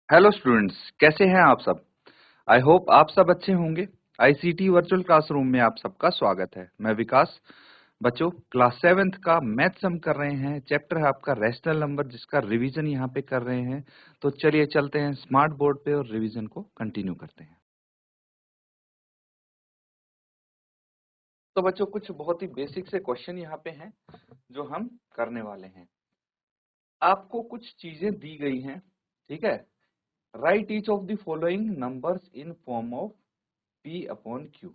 Hello students, कैसे हैं आप सब। आई होप आप सब अच्छे होंगे। आईसीटी वर्चुअल क्लासरूम में आप सबका स्वागत है। मैं विकास। बच्चों, क्लास 7th का मैथ्स हम कर रहे हैं। चैप्टर है आपका रैशनल नंबर, जिसका रिवीजन यहाँ पे कर रहे हैं। तो चलिए चलते हैं स्मार्ट बोर्ड पे और रिवीजन को कंटिन्यू करते हैं। तो बच्चों, कुछ बहुत ही बेसिक से क्वेश्चन यहाँ पे हैं जो हम करने वाले हैं। आपको कुछ चीजें दी गई हैं, ठीक है। Right each of the following numbers in form of P upon Q,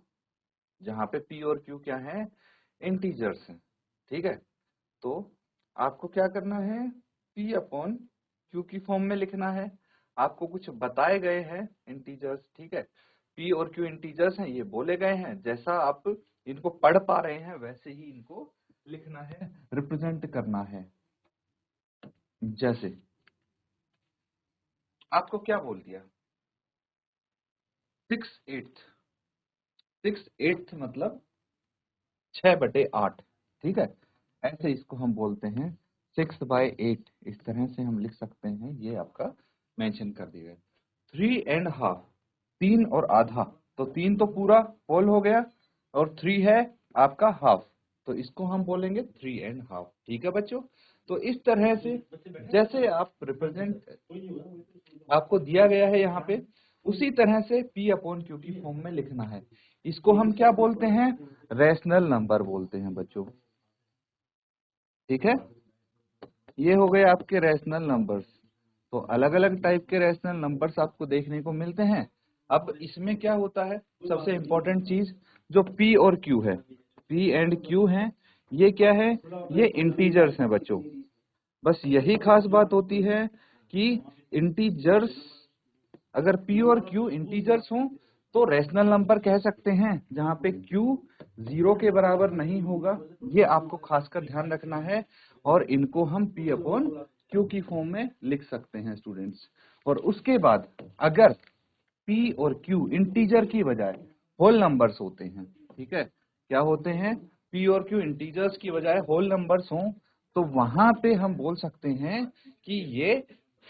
जहां पे P और Q क्या है, इंटीजर्स हैं, ठीक है। तो आपको क्या करना है, P अपॉन Q की फॉर्म में लिखना है। आपको कुछ बताए गए हैं इंटीजर्स, ठीक है। P और Q इंटीजर्स हैं, ये बोले गए हैं। जैसा आप इनको पढ़ पा रहे हैं वैसे ही इनको लिखना है, रिप्रेजेंट करना है। जैसे आपको क्या बोल दिया, 6/8। 6/8 मतलब 6/8, ठीक है। ऐसे इसको हम बोलते हैं 6/8। इस तरह से हम लिख सकते हैं, ये आपका मेंशन कर दिया गया। 3.5, 3 और आधा। तो 3 तो पूरा होल हो गया और 3 है आपका हाफ, तो इसको हम बोलेंगे 3.5, ठीक है बच्चों। तो इस तरह से जैसे आप रिप्रेजेंट आपको दिया गया है यहाँ पे, उसी तरह से P अपॉन Q की फॉर्म में लिखना है। इसको हम क्या बोलते हैं, रैशनल नंबर बोलते हैं बच्चों, ठीक है। ये हो गए आपके रैशनल नंबर्स। तो अलग अलग टाइप के रैशनल नंबर्स आपको देखने को मिलते हैं। अब इसमें क्या होता है, सबसे इंपॉर्टेंट चीज जो P और Q है, P एंड Q है, ये क्या है, ये इंटीजर्स हैं बच्चों। बस यही खास बात होती है कि इंटीजर्स, अगर P और Q इंटीजर्स हों तो रैशनल नंबर कह सकते हैं, जहां पे Q 0 के बराबर नहीं होगा। ये आपको खासकर ध्यान रखना है। और इनको हम P अपॉन Q की फॉर्म में लिख सकते हैं स्टूडेंट्स। और उसके बाद अगर P और Q इंटीजर की बजाय होल नंबर्स होते हैं, ठीक है, क्या होते हैं, P और Q इंटीजर्स की बजाय होल नंबर्स हों, तो वहां पे हम बोल सकते हैं कि ये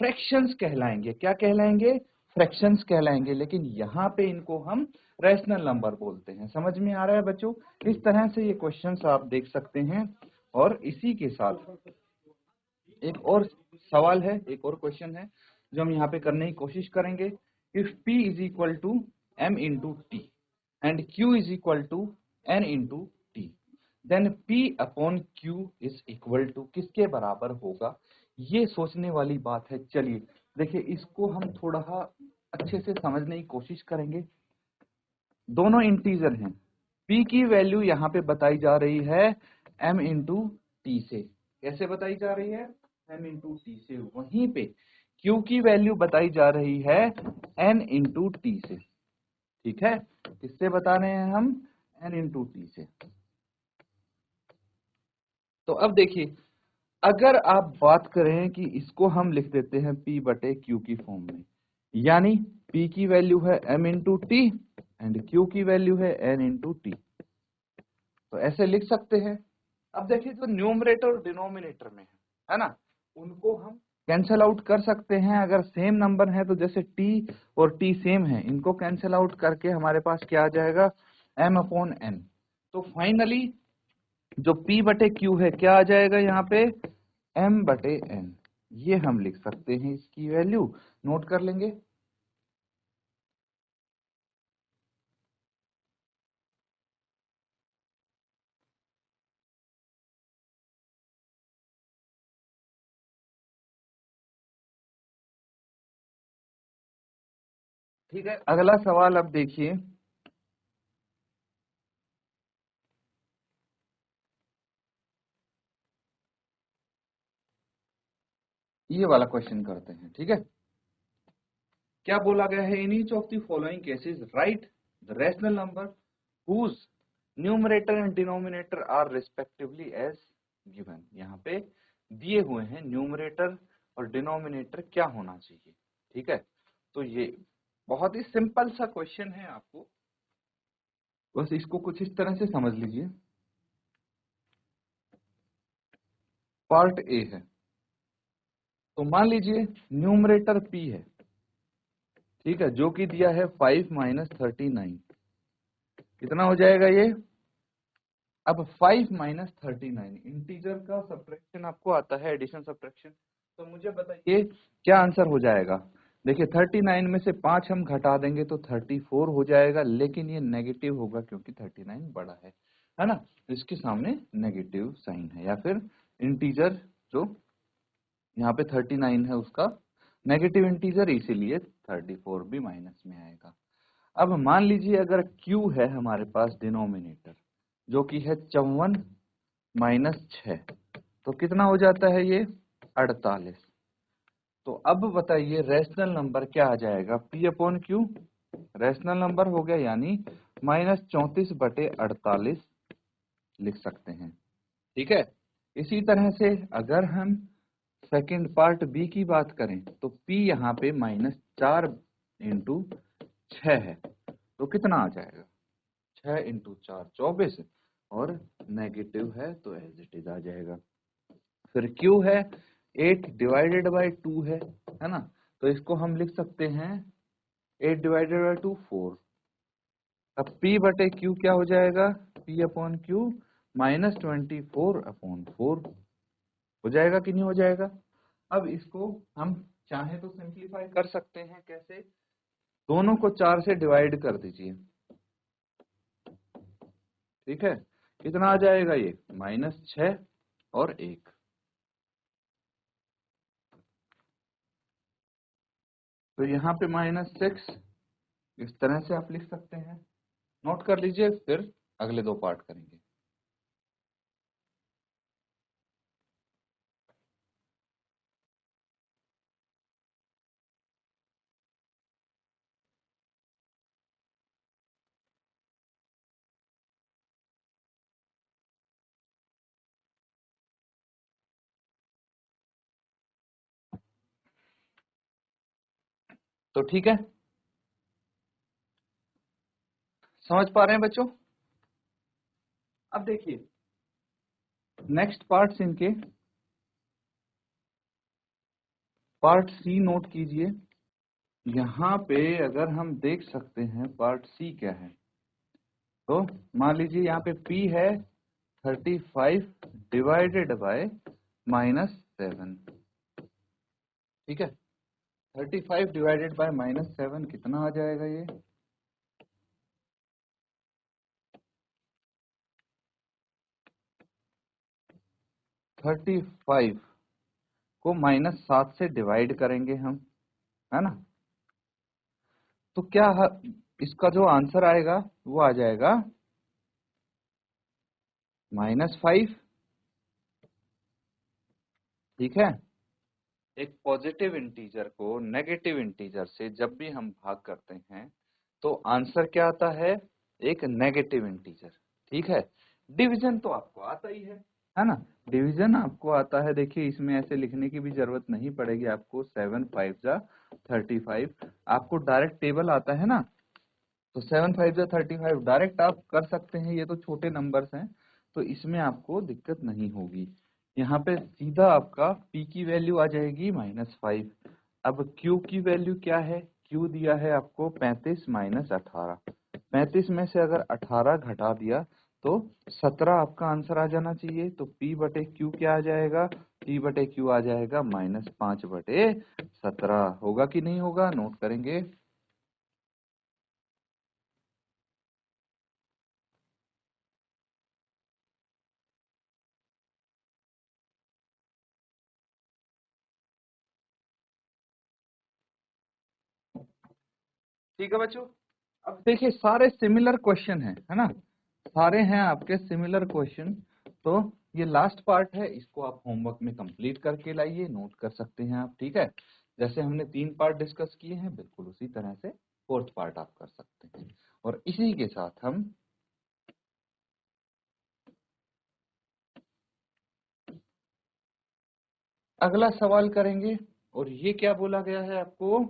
फ्रैक्शंस कहलाएंगे। क्या कहलाएंगे, फ्रैक्शंस कहलाएंगे। लेकिन यहाँ पे इनको हम रैशनल नंबर बोलते हैं। समझ में आ रहा है बच्चों। इस तरह से ये क्वेश्चंस आप देख सकते हैं। और इसी के साथ एक और सवाल है, एक और क्वेश्चन है जो हम यहाँ पे करने की कोशिश करेंगे। If P is equal to M into T and Q is equal to N into T, then P upon Q is equal to किसके बराबर होगा। ये सोचने वाली बात है। चलिए देखिए, इसको हम थोड़ा अच्छे से समझने की कोशिश करेंगे। दोनों इंटीजर हैं। P की वैल्यू यहाँ पे बताई जा रही है M इंटू टी से। कैसे बताई जा रही है, M इंटू टी से। वहीं पे Q की वैल्यू बताई जा रही है N इंटू टी से, ठीक है। किससे बता रहे हैं हम, N इंटू टी से। तो अब देखिए, अगर आप बात करें कि इसको हम लिख देते हैं P बटे Q की फॉर्म में, यानी P की वैल्यू है M into T and Q की वैल्यू है N इंटू टी, तो ऐसे लिख सकते हैं। अब देखिए, जो न्यूमरेटर और डिनोमिनेटर में है ना, उनको हम कैंसल आउट कर सकते हैं। अगर सेम नंबर है तो जैसे t और t सेम है, इनको कैंसल आउट करके हमारे पास क्या आ जाएगा, m अपॉन n। तो फाइनली जो p बटे q है, क्या आ जाएगा यहाँ पे, m बटे n। ये हम लिख सकते हैं, इसकी वैल्यू नोट कर लेंगे। ठीक है, अगला सवाल अब देखिए। ये वाला क्वेश्चन करते हैं, ठीक है। क्या बोला गया है, in each of the following cases write the rational number whose numerator and denominator are respectively as given. यहाँ पे दिए हुए हैं न्यूमरेटर और डिनोमिनेटर क्या होना चाहिए, ठीक है। तो ये बहुत ही सिंपल सा क्वेश्चन है, आपको बस इसको कुछ इस तरह से समझ लीजिए। पार्ट ए है, तो मान लीजिए न्यूमरेटर p है ठीक है, जो कि दिया है 5 माइनस 39। कितना हो जाएगा ये? अब 5 माइनस 39 इंटीजर का सब्ट्रैक्शन आपको आता है, एडिशन सब्ट्रैक्शन। तो मुझे बताइए क्या आंसर हो जाएगा। देखिए 39 में से 5 हम घटा देंगे तो 34 हो जाएगा, लेकिन ये नेगेटिव होगा क्योंकि 39 बड़ा है ना, इसके सामने नेगेटिव साइन है, या फिर इंटीजर जो यहाँ पे 39 है उसका नेगेटिव इंटीजर, इसीलिए 34 भी माइनस में आएगा। अब मान लीजिए अगर Q है हमारे पास डिनोमिनेटर, जो कि है 54 माइनस 6, तो कितना हो जाता है ये? 48। तो अब बताइए रैशनल नंबर क्या आ जाएगा? P upon Q rational number हो गया, यानी माइनस 34/48 लिख सकते हैं। ठीक है, इसी तरह से अगर हम सेकंड पार्ट बी की बात करें तो P यहाँ पे -4 इंटू 6 है, तो कितना आ जाएगा? 6 इंटू 4 24, और नेगेटिव है तो एज इट इज आ जाएगा। फिर Q है 8 डिवाइडेड बाई 2 है ना, तो इसको हम लिख सकते हैं 8 डिवाइडेड बाई 2 4। अब P बटे Q क्या हो जाएगा? P अपॉन Q -24/4 हो जाएगा कि नहीं हो जाएगा? अब इसको हम चाहे तो सिंप्लीफाई कर सकते हैं, कैसे? दोनों को 4 से डिवाइड कर दीजिए। ठीक है, कितना आ जाएगा ये? -6 और 1। तो यहाँ पे -6 इस तरह से आप लिख सकते हैं। नोट कर लीजिए, फिर अगले 2 पार्ट करेंगे। तो ठीक है, समझ पा रहे हैं बच्चों? अब देखिए नेक्स्ट पार्ट्स इनके, पार्ट सी नोट कीजिए। यहाँ पे अगर हम देख सकते हैं पार्ट सी क्या है, तो मान लीजिए यहाँ पे P है 35 डिवाइडेड बाय -7। ठीक है, 35 डिवाइडेड बाय -7 कितना आ जाएगा ये? -35 को -7 से डिवाइड करेंगे हम, है ना, तो क्या इसका जो आंसर आएगा वो आ जाएगा -5। ठीक है, एक पॉजिटिव इंटीजर को नेगेटिव इंटीजर से जब भी हम भाग करते हैं तो आंसर क्या आता है? एक नेगेटिव इंटीजर। ठीक है, डिवीजन तो आपको आता ही है ना, डिवीजन आपको आता है। देखिए इसमें ऐसे लिखने की भी जरूरत नहीं पड़ेगी आपको, 7 5 जा 35, आपको डायरेक्ट टेबल आता है ना, तो 7 5 जा 35 डायरेक्ट आप कर सकते हैं। ये तो छोटे नंबर्स हैं, तो इसमें आपको दिक्कत नहीं होगी। यहाँ पे सीधा आपका P की वैल्यू आ जाएगी -5। अब Q की वैल्यू क्या है? Q दिया है आपको 35 - 18। 35 में से अगर 18 घटा दिया तो 17 आपका आंसर आ जाना चाहिए। तो P बटे Q क्या आ जाएगा? P बटे Q आ जाएगा -5/17। होगा कि नहीं होगा? नोट करेंगे। ठीक है बच्चों, अब देखिए सारे सिमिलर क्वेश्चन है ना, सारे हैं आपके सिमिलर क्वेश्चन। तो ये लास्ट पार्ट है, इसको आप होमवर्क में कंप्लीट करके लाइए, नोट कर सकते हैं आप। ठीक है, जैसे हमने 3 पार्ट डिस्कस किए हैं, बिल्कुल उसी तरह से 4th पार्ट आप कर सकते हैं। और इसी के साथ हम अगला सवाल करेंगे। और ये क्या बोला गया है आपको?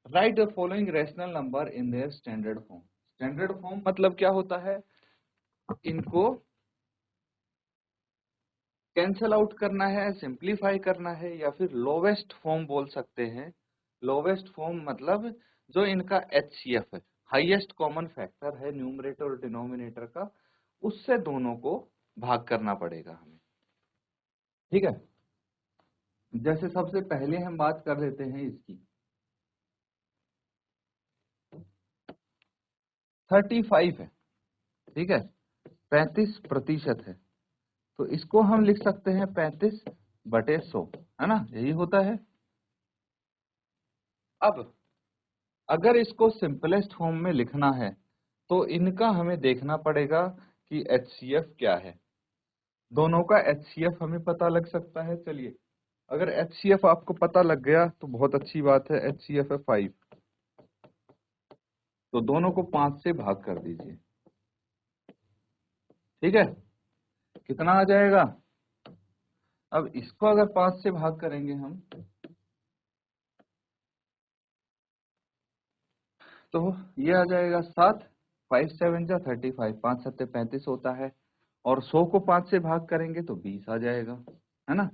Right the following rational number in their standard form. Standard form मतलब क्या होता है? इनको कैंसल आउट करना है, सिंप्लीफाई करना है, या फिर लोवेस्ट फॉर्म बोल सकते हैं। लोवेस्ट फॉर्म मतलब जो इनका HCF है, हाईएस्ट कॉमन फैक्टर है न्यूमरेटर और डिनोमिनेटर का, उससे दोनों को भाग करना पड़ेगा हमें। ठीक है, जैसे सबसे पहले हम बात कर लेते हैं इसकी 35 है, ठीक है, 35% है, तो इसको हम लिख सकते हैं 35/100, है ना, यही होता है। अब अगर इसको सिंपलेस्ट फॉर्म में लिखना है तो इनका हमें देखना पड़ेगा कि HCF क्या है। दोनों का HCF हमें पता लग सकता है। चलिए, अगर HCF आपको पता लग गया तो बहुत अच्छी बात है। HCF है 5, तो दोनों को 5 से भाग कर दीजिए। ठीक है, कितना आ जाएगा? अब इसको अगर 5 से भाग करेंगे हम तो ये आ जाएगा 7, 5 7 जा 35, 5 7 35 होता है, और 100 को 5 से भाग करेंगे तो 20 आ जाएगा, है ना।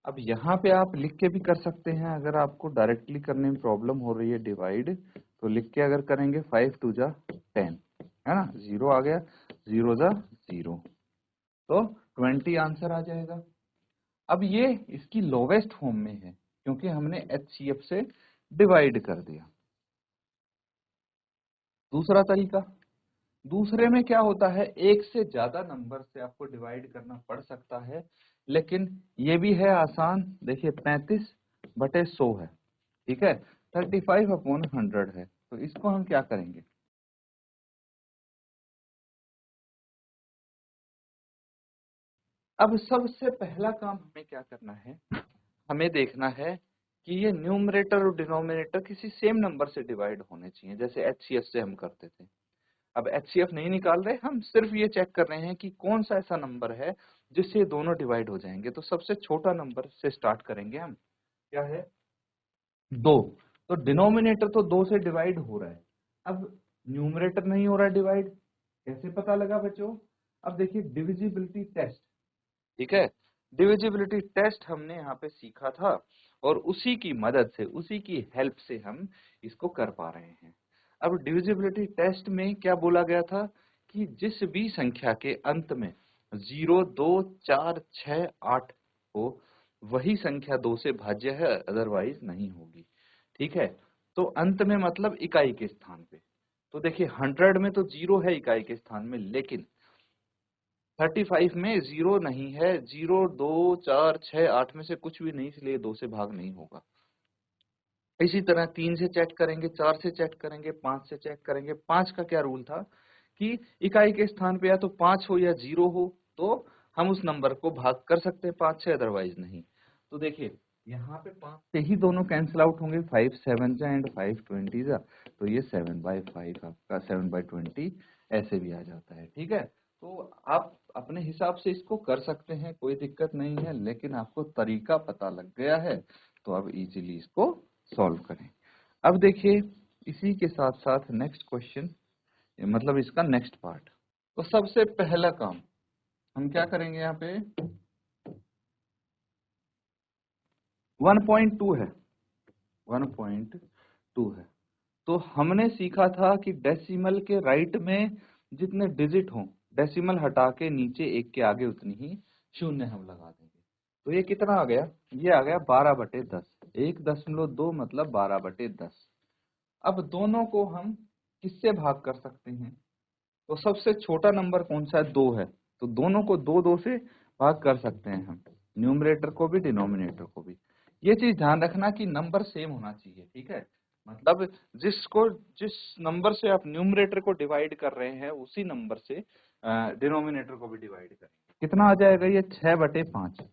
अब यहाँ पे आप लिख के भी कर सकते हैं, अगर आपको डायरेक्टली करने में प्रॉब्लम हो रही है डिवाइड, तो लिख के अगर करेंगे 5 2 जा 10, है ना, 0 आ गया, 0 जा 0, तो 20 आंसर आ जाएगा। अब ये इसकी लोवेस्ट फॉर्म में है क्योंकि हमने HCF से डिवाइड कर दिया। दूसरा तरीका, दूसरे में क्या होता है, एक से ज्यादा नंबर से आपको डिवाइड करना पड़ सकता है, लेकिन ये भी है आसान। देखिए 35/100 है, ठीक है, 35/100 है, तो इसको हम क्या करेंगे, अब सबसे पहला काम हमें क्या करना है, हमें देखना है कि ये न्यूमरेटर और डिनोमिनेटर किसी सेम नंबर से डिवाइड होने चाहिए, जैसे HCF से हम करते थे। अब HCF नहीं निकाल रहे, हम सिर्फ ये चेक कर रहे हैं कि कौन सा ऐसा नंबर है जिससे दोनों डिवाइड हो जाएंगे। तो सबसे छोटा नंबर से स्टार्ट करेंगे हम, क्या है, 2। तो डिनोमिनेटर तो 2 से डिवाइड हो रहा है, अब न्यूमरेटर नहीं हो रहा है डिवाइड, कैसे पता लगा बच्चों? अब देखिए डिविजिबिलिटी टेस्ट, ठीक है, डिविजिबिलिटी टेस्ट हमने यहाँ पे सीखा था, और उसी की मदद से, उसी की हेल्प से हम इसको कर पा रहे हैं। अब डिविजिबिलिटी टेस्ट में क्या बोला गया था कि जिस भी संख्या के अंत में 0 2 4 6 8 हो, वही संख्या 2 से भाज्य है, अदरवाइज नहीं होगी। ठीक है, तो अंत में मतलब इकाई के स्थान पे, तो देखिए 100 में तो 0 है इकाई के स्थान में, लेकिन 35 में 0 नहीं है, 0 2 4 6 8 में से कुछ भी नहीं, इसलिए 2 से भाग नहीं होगा। इसी तरह 3 से चेक करेंगे, 4 से चेक करेंगे, 5 से चेक करेंगे। 5 का क्या रूल था कि इकाई के स्थान पे या तो 5 हो या 0 हो, तो हम उस नंबर को भाग कर सकते हैं 5 से, अदरवाइज नहीं। तो देखिए यहाँ पे 5 से ही दोनों कैंसिल आउट होंगे, 5 7 जा एंड 5 20 जा, तो ये 7/5 आपका 7/20 ऐसे भी आ जाता है। ठीक है, तो आप अपने हिसाब से इसको कर सकते हैं, कोई दिक्कत नहीं है, लेकिन आपको तरीका पता लग गया है तो अब इजीली इसको सॉल्व करें। अब देखिए इसी के साथ साथ नेक्स्ट क्वेश्चन, मतलब इसका नेक्स्ट पार्ट। तो सबसे पहला काम हम क्या करेंगे, यहाँ पे 1.2 है, 1.2 है, तो हमने सीखा था कि डेसिमल के राइट में जितने डिजिट हों, डेसिमल हटा के नीचे एक के आगे उतनी ही शून्य हम लगा देंगे। तो ये कितना आ गया, ये आ गया 12/10, 1.2 मतलब 12/10। अब दोनों को हम किससे भाग कर सकते हैं, तो सबसे छोटा नंबर कौन सा है, 2 है, तो दोनों को 2 2 से भाग कर सकते हैं हम, न्यूमरेटर को भी डिनोमिनेटर को भी। ये चीज ध्यान रखना कि नंबर सेम होना चाहिए। ठीक है, मतलब जिस नंबर से आप न्यूमरेटर को डिवाइड कर रहे हैं उसी नंबर से डिनोमिनेटर को भी डिवाइड करें। कितना आ जाएगा, ये 6/5,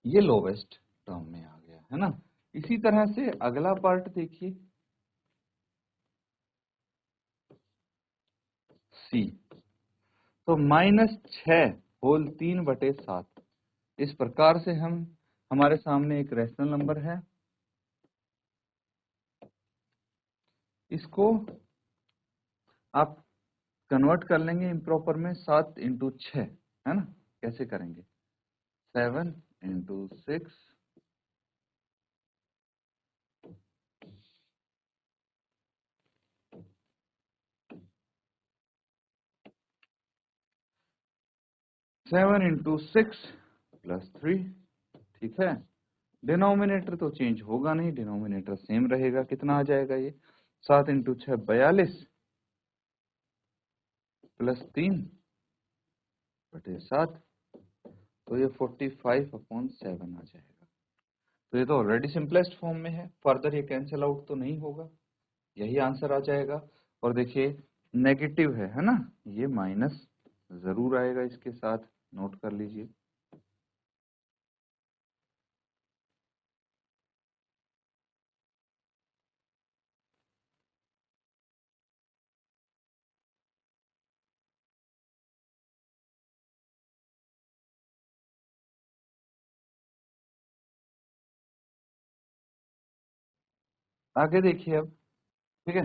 ये लोवेस्ट टर्म में आ गया, है ना। इसी तरह से अगला पार्ट देखिए, सी, तो -6 होल 3/7। इस प्रकार से हम, हमारे सामने एक रेशनल नंबर है, इसको आप कन्वर्ट कर लेंगे इम्प्रॉपर में, 7 × 6, है ना। कैसे करेंगे, 7 × 6 7 इंटू 6 प्लस 3, ठीक है। डिनोमिनेटर तो चेंज होगा नहीं, डिनोमिनेटर सेम रहेगा। कितना आ जाएगा ये? 7 इंटू 6 42 प्लस 3 बटे 7, तो ये 45/7 आ जाएगा। तो ये तो ऑलरेडी सिंपलेस्ट फॉर्म में है, फर्दर ये कैंसिल आउट तो नहीं होगा, यही आंसर आ जाएगा। और देखिए नेगेटिव है ना, ये माइनस जरूर आएगा इसके साथ, नोट कर लीजिए। आगे देखिए अब, ठीक है।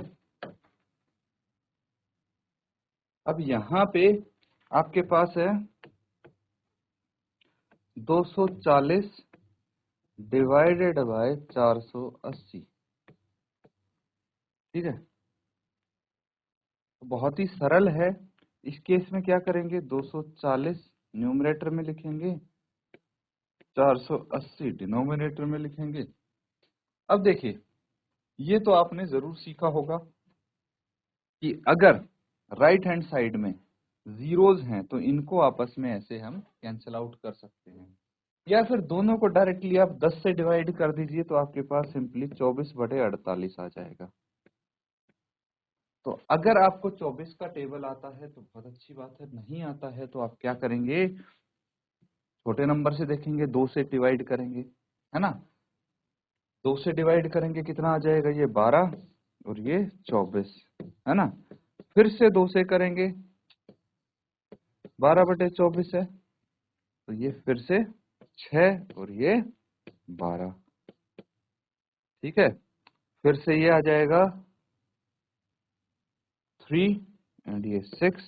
अब यहाँ पे आपके पास है 240 डिवाइडेड बाय 480, ठीक है। बहुत ही सरल है। इस केस में क्या करेंगे, 240 न्यूमरेटर में लिखेंगे, 480 डिनोमिनेटर में लिखेंगे। अब देखिए, ये तो आपने जरूर सीखा होगा कि अगर राइट हैंड साइड में जीरोज हैं तो इनको आपस में ऐसे हम कैंसिल आउट कर सकते हैं, या फिर दोनों को डायरेक्टली आप 10 से डिवाइड कर दीजिए, तो आपके पास सिंपली 24/48 आ जाएगा। तो अगर आपको 24 का टेबल आता है तो बहुत अच्छी बात है, नहीं आता है तो आप क्या करेंगे, छोटे नंबर से देखेंगे, 2 से डिवाइड करेंगे, है ना। 2 से डिवाइड करेंगे, कितना आ जाएगा, ये 12 और ये 24, है ना। फिर से 2 से करेंगे, 12/24 है, तो ये फिर से 6 और ये 12, ठीक है। फिर से ये आ जाएगा 3 एंड ये 6,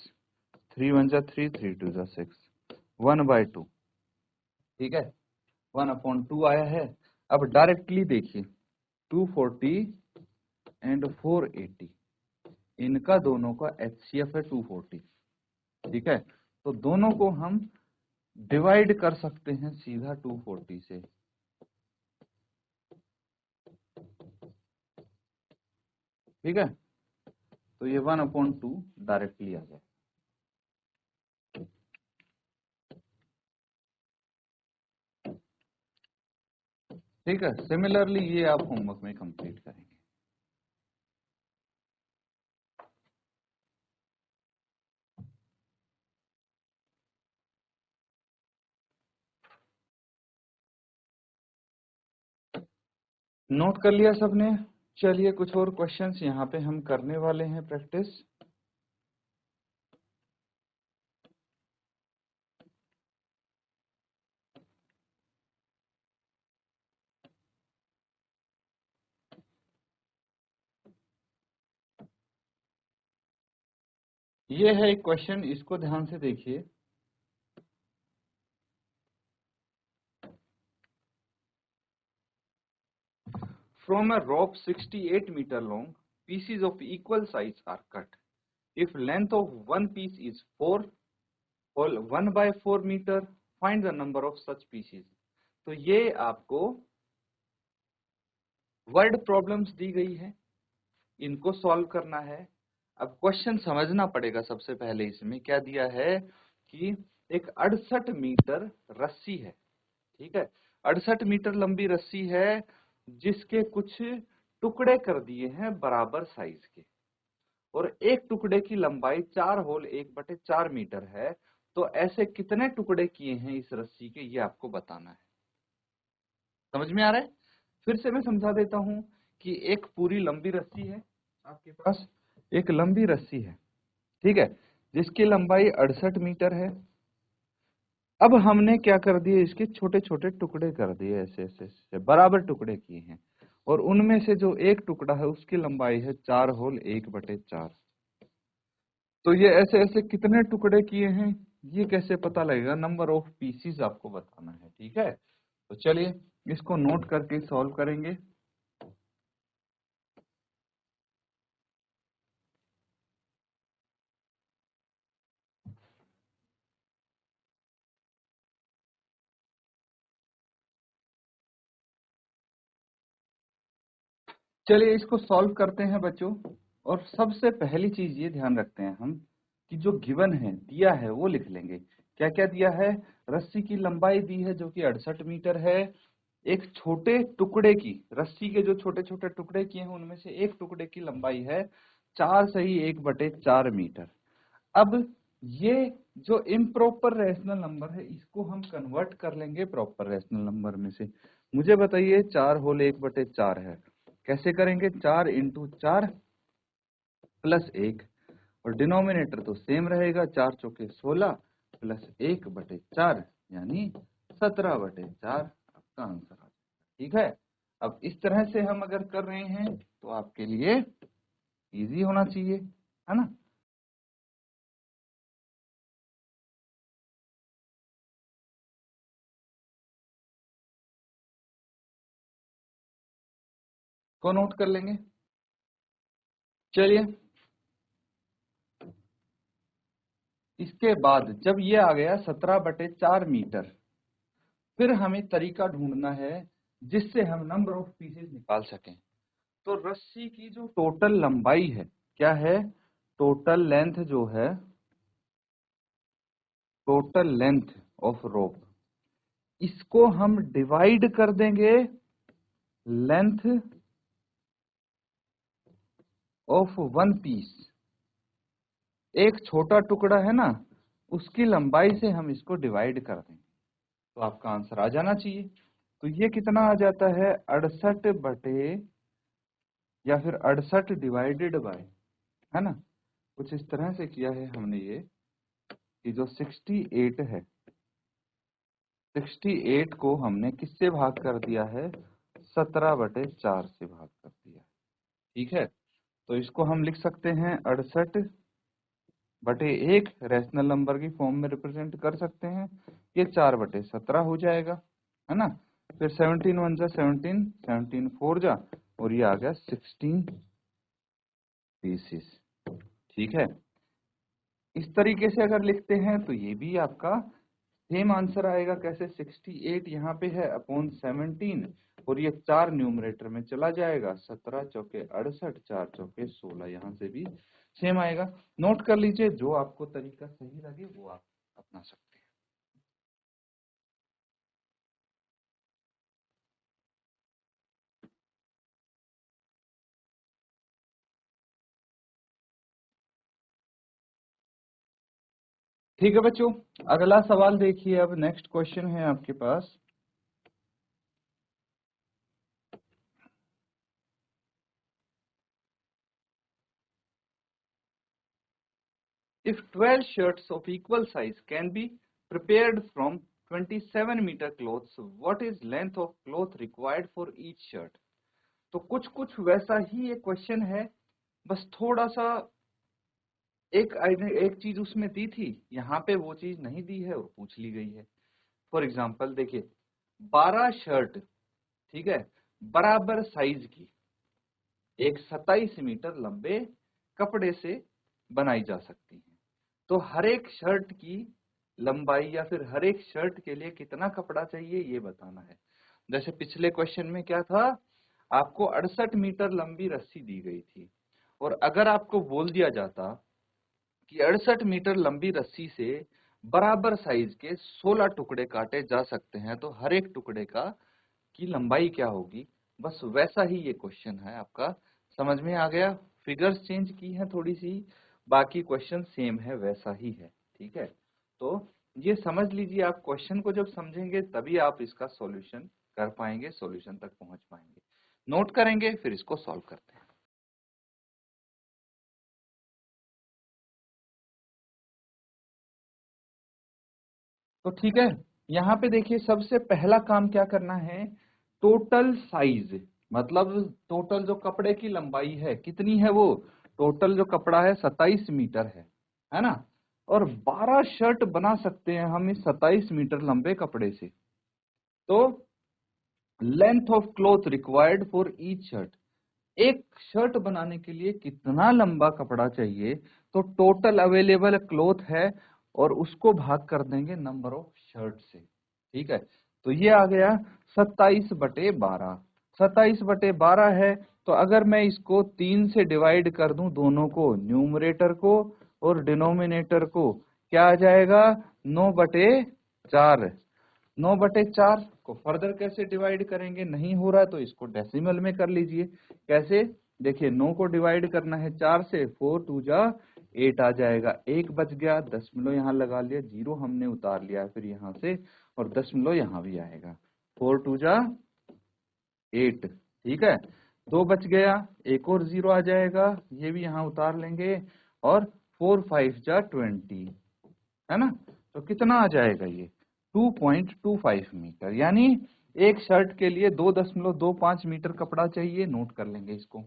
3 1 जा 3, 3 2 जा 6, 1/2, ठीक है। 1/2 आया है। अब डायरेक्टली देखिए, 240 एंड 480, इनका दोनों का HCF है 240, ठीक है। तो दोनों को हम डिवाइड कर सकते हैं सीधा 240 से, ठीक है। तो ये 1/2 डायरेक्टली आ जाए, ठीक है। सिमिलरली ये आप होमवर्क में कंप्लीट करेंगे। नोट कर लिया सबने? चलिए कुछ और क्वेश्चंस यहाँ पे हम करने वाले हैं प्रैक्टिस। ये है एक क्वेश्चन, इसको ध्यान से देखिए। From a rope 68 meter long, pieces of equal size are cut. If length of one piece is 4, whole 1/4 meter, find the number of such pieces. तो ये आपको वर्ड प्रॉब्लम्स दी गई है, इनको सॉल्व करना है। अब क्वेश्चन समझना पड़ेगा। सबसे पहले इसमें क्या दिया है कि एक 68 मीटर रस्सी है, ठीक है। 68 मीटर लंबी रस्सी है, जिसके कुछ टुकड़े कर दिए हैं बराबर साइज के, और एक टुकड़े की लंबाई 4 होल 1/4 मीटर है। तो ऐसे कितने टुकड़े किए हैं इस रस्सी के, ये आपको बताना है। समझ में आ रहा है? फिर से मैं समझा देता हूं कि एक पूरी लंबी रस्सी है आपके पास, एक लंबी रस्सी है, ठीक है, जिसकी लंबाई 68 मीटर है। अब हमने क्या कर दिए, इसके छोटे छोटे टुकड़े कर दिए, ऐसे ऐसे ऐसे बराबर टुकड़े किए हैं, और उनमें से जो एक टुकड़ा है उसकी लंबाई है 4 होल 1/4। तो ये ऐसे ऐसे कितने टुकड़े किए हैं, ये कैसे पता लगेगा, नंबर ऑफ पीसीज आपको बताना है, ठीक है। तो चलिए इसको नोट करके सॉल्व करेंगे। चलिए इसको सॉल्व करते हैं बच्चों। और सबसे पहली चीज ये ध्यान रखते हैं हम कि जो गिवन है दिया है वो लिख लेंगे। क्या क्या दिया है? रस्सी की लंबाई दी है जो कि 68 मीटर है। एक छोटे टुकड़े की, रस्सी के जो छोटे छोटे टुकड़े किए हैं उनमें से एक टुकड़े की लंबाई है 4 मीटर। अब ये जो इम्प्रॉपर रैशनल नंबर है इसको हम कन्वर्ट कर लेंगे प्रॉपर रैशनल नंबर में से। मुझे बताइए 4 होल 1/4 है, कैसे करेंगे? 4 × 4 प्लस 1, और डिनोमिनेटर तो सेम रहेगा, 4 चौके 16 प्लस 1/4 यानी 17/4 आपका आंसर आ जाएगा। ठीक है, अब इस तरह से हम अगर कर रहे हैं तो आपके लिए इजी होना चाहिए, है ना? को नोट कर लेंगे। चलिए इसके बाद जब ये आ गया 17/4 मीटर, फिर हमें तरीका ढूंढना है जिससे हम नंबर ऑफ पीसेस निकाल सकें। तो रस्सी की जो टोटल लंबाई है, क्या है? टोटल लेंथ जो है, टोटल लेंथ ऑफ रोप, इसको हम डिवाइड कर देंगे लेंथ ऑफ वन पीस। एक छोटा टुकड़ा है ना, उसकी लंबाई से हम इसको डिवाइड कर देंगे तो आपका आंसर आ जाना चाहिए। तो ये कितना आ जाता है? 68 बटे, या फिर 68 डिवाइडेड बाय, है ना? कुछ इस तरह से किया है हमने ये कि जो 68 है, 68 को हमने किससे भाग कर दिया है? 17/4 से भाग कर दिया। ठीक है, तो इसको हम लिख सकते हैं 68/1 रैशनल नंबर की फॉर्म में रिप्रेजेंट कर सकते हैं। ये 4/17 हो जाएगा, है ना? फिर 17 1 जा 17, 17 4 जा, और ये आ गया 16 पीसेस। ठीक है, इस तरीके से अगर लिखते हैं तो ये भी आपका सेम आंसर आएगा। कैसे? 68 यहाँ पे है अपॉन 17, और ये 4 न्यूमरेटर में चला जाएगा, 17 चौके 68, 4 चौके 16, यहाँ से भी सेम आएगा। नोट कर लीजिए, जो आपको तरीका सही लगे वो आप अपना सकते हैं। ठीक है बच्चों, अगला सवाल देखिए। अब नेक्स्ट क्वेश्चन है आपके पास। If 12 shirts of equal size can be prepared from 27 meter cloths, what is length of cloth required for each shirt? तो कुछ कुछ वैसा ही ये क्वेश्चन है, बस थोड़ा सा एक चीज उसमें दी थी, यहाँ पे वो चीज नहीं दी है और पूछ ली गई है। फॉर एग्जाम्पल देखिए, 12 शर्ट, ठीक है, बराबर साइज की एक 27 मीटर लंबे कपड़े से बनाई जा सकती है। तो हर एक शर्ट की लंबाई या फिर हर एक शर्ट के लिए कितना कपड़ा चाहिए ये बताना है। जैसे पिछले क्वेश्चन में क्या था, आपको 68 मीटर लंबी रस्सी दी गई थी, और अगर आपको बोल दिया जाता कि 68 मीटर लंबी रस्सी से बराबर साइज के 16 टुकड़े काटे जा सकते हैं, तो हर एक टुकड़े का की लंबाई क्या होगी? बस वैसा ही ये क्वेश्चन है आपका। समझ में आ गया? फिगर्स चेंज की है थोड़ी सी, बाकी क्वेश्चन सेम है, वैसा ही है। ठीक है, तो ये समझ लीजिए, आप क्वेश्चन को जब समझेंगे तभी आप इसका सॉल्यूशन कर पाएंगे, सॉल्यूशन तक पहुंच पाएंगे। नोट करेंगे फिर इसको सॉल्व करते हैं। तो ठीक है, यहाँ पे देखिए सबसे पहला काम क्या करना है, टोटल साइज, मतलब टोटल जो कपड़े की लंबाई है कितनी है, वो टोटल जो कपड़ा है 27 मीटर है ना? और 12 शर्ट बना सकते हैं हम इस 27 मीटर लंबे कपड़े से। तो length of cloth required for each shirt, एक शर्ट बनाने के लिए कितना लंबा कपड़ा चाहिए, तो टोटल अवेलेबल क्लॉथ है और उसको भाग कर देंगे नंबर ऑफ शर्ट से। ठीक है, तो ये आ गया 27/12। 27/12 है, तो अगर मैं इसको 3 से डिवाइड कर दूं दोनों को, न्यूमरेटर को और डिनोमिनेटर को, क्या आ जाएगा 9/4। 9/4 को फर्दर कैसे डिवाइड करेंगे, नहीं हो रहा है तो इसको डेसिमल में कर लीजिए। कैसे, देखिए 9 को डिवाइड करना है 4 से, 4 2 जा 8 आ जाएगा, 1 बच गया, दशमलव यहाँ लगा लिया, 0 हमने उतार लिया फिर यहाँ से, और दशमलव यहाँ भी आएगा, 4 2 जा 8, ठीक है। 2 बच गया, एक और 0 आ जाएगा, ये भी यहाँ उतार लेंगे, और 4 5 जा 20, है ना। तो कितना आ जाएगा ये 2.25 मीटर, यानी एक शर्ट के लिए 2.25 मीटर कपड़ा चाहिए। नोट कर लेंगे इसको।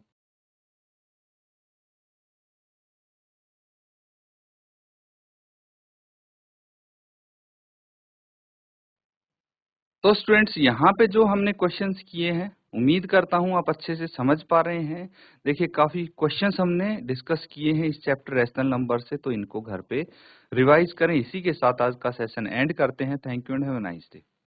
तो स्टूडेंट्स यहाँ पे जो हमने क्वेश्चंस किए हैं, उम्मीद करता हूँ आप अच्छे से समझ पा रहे हैं। देखिए काफी क्वेश्चंस हमने डिस्कस किए हैं इस चैप्टर रैशनल नंबर से, तो इनको घर पे रिवाइज करें। इसी के साथ आज का सेशन एंड करते हैं। Thank you and have a nice day.